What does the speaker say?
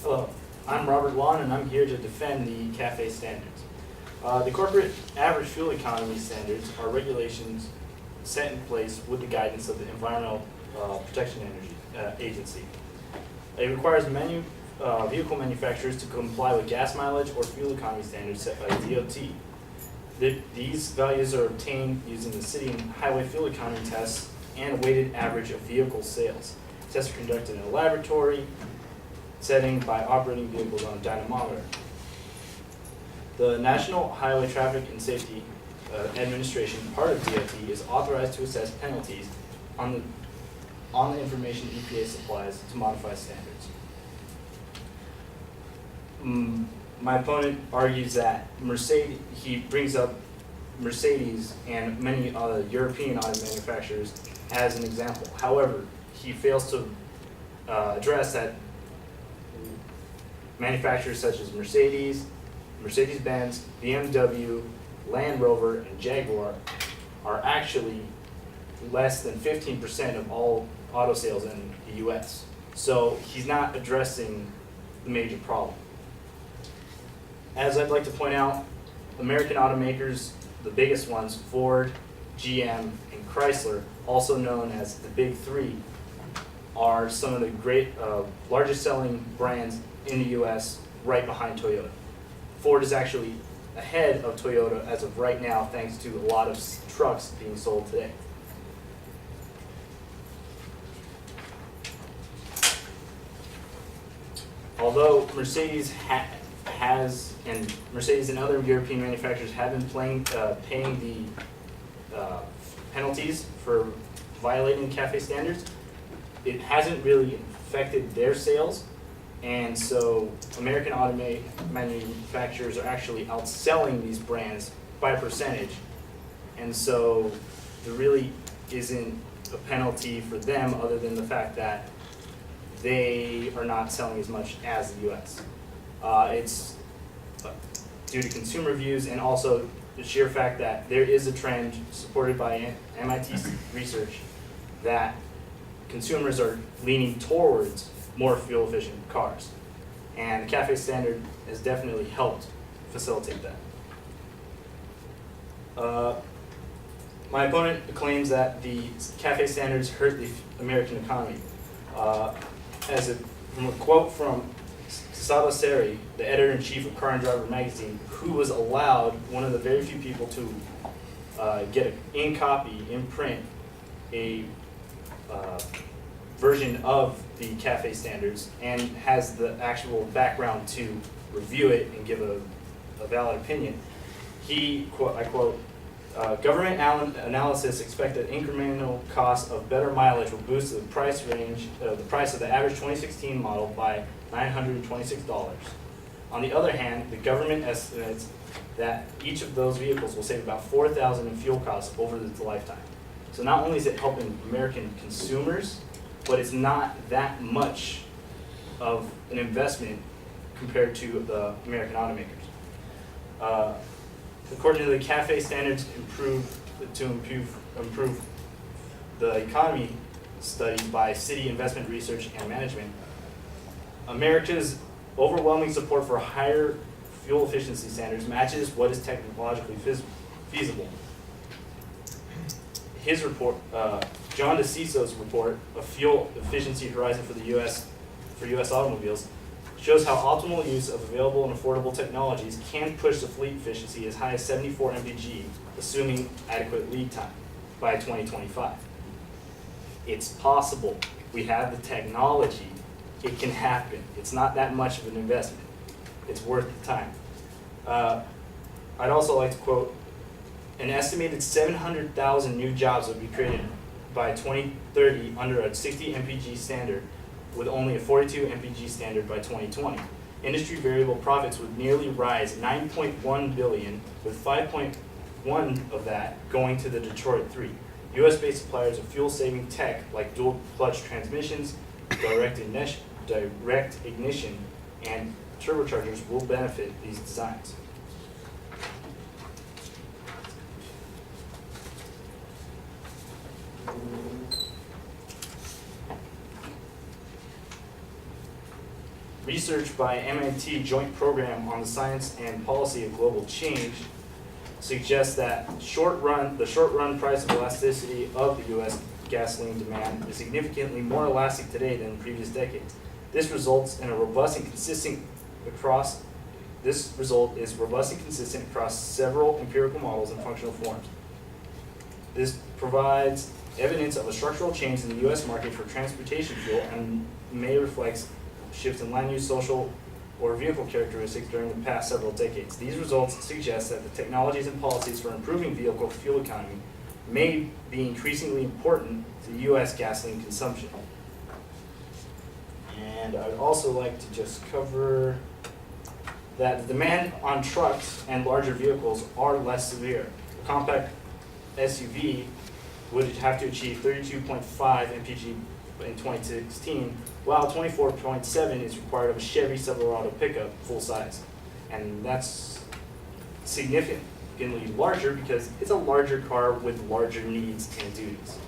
Hello, I'm Robert Lawn, and I'm here to defend the CAFE standards. The corporate average fuel economy standards are regulations set in place with the guidance of the Environmental Protection Agency. It requires vehicle manufacturers to comply with gas mileage or fuel economy standards set by DOT. These values are obtained using the city and highway fuel economy tests and a weighted average of vehicle sales. Tests are conducted in a laboratory setting by operating vehicles on a dynamometer. The National Highway Traffic and Safety Administration, part of DOT, is authorized to assess penalties on the information EPA supplies to modify standards. My opponent argues that he brings up Mercedes and many other European auto manufacturers as an example. However, he fails to address that manufacturers such as Mercedes, Mercedes-Benz, BMW, Land Rover, and Jaguar are actually less than 15% of all auto sales in the US. So he's not addressing the major problem. As I'd like to point out, American automakers, the biggest ones, Ford, GM, and Chrysler, also known as the Big Three, are some of the largest selling brands in the US, right behind Toyota. Ford is actually ahead of Toyota as of right now, thanks to a lot of trucks being sold today. Although Mercedes Mercedes and other European manufacturers have been paying the penalties for violating CAFE standards, it hasn't really affected their sales, and so American auto manufacturers are actually outselling these brands by a percentage, and so there really isn't a penalty for them other than the fact that they are not selling as much as the US. It's due to consumer views and also the sheer fact that there is a trend supported by MIT research that consumers are leaning towards more fuel efficient cars. And the CAFE standard has definitely helped facilitate that. My opponent claims that the CAFE standards hurt the American economy. From a quote from Sado Seri, the editor-in-chief of Car and Driver magazine, who was allowed, one of the very few people to get in print, a version of the CAFE standards and has the actual background to review it and give a valid opinion. I quote, government analysis expect that incremental cost of better mileage will boost the price of the average 2016 model by $926. On the other hand, the government estimates that each of those vehicles will save about $4,000 in fuel costs over its lifetime. So not only is it helping American consumers, but it's not that much of an investment compared to the American automakers. According to the CAFE standards, improve the economy study by Citi Investment Research and Management, America's overwhelming support for higher fuel efficiency standards matches what is technologically feasible. His report, John DeCicco's report, A Fuel Efficiency Horizon for U.S. Automobiles, shows how optimal use of available and affordable technologies can push the fleet efficiency as high as 74 mpg, assuming adequate lead time, by 2025. It's possible. We have the technology. It can happen. It's not that much of an investment. It's worth the time. I'd also like to quote, an estimated 700,000 new jobs will be created by 2030 under a 60 mpg standard, with only a 42 mpg standard by 2020. Industry variable profits would nearly rise 9.1 billion, with 5.1 of that going to the Detroit 3. US-based suppliers of fuel-saving tech like dual clutch transmissions, direct ignition, and turbochargers will benefit these designs. Research by MIT Joint Program on the Science and Policy of Global Change suggests that the short run price of elasticity of the U.S. gasoline demand is significantly more elastic today than in previous decades. This result is robust and consistent across several empirical models and functional forms. This provides evidence of a structural change in the U.S. market for transportation fuel and may reflect shifts in land use, social, or vehicle characteristics during the past several decades. These results suggest that the technologies and policies for improving vehicle fuel economy may be increasingly important to U.S. gasoline consumption. And I'd also like to just cover that the demand on trucks and larger vehicles are less severe. A compact SUV would have to achieve 32.5 mpg in 2016, while 24.7 is required of a Chevy Silverado pickup full size. And that's significantly larger because it's a larger car with larger needs and duties.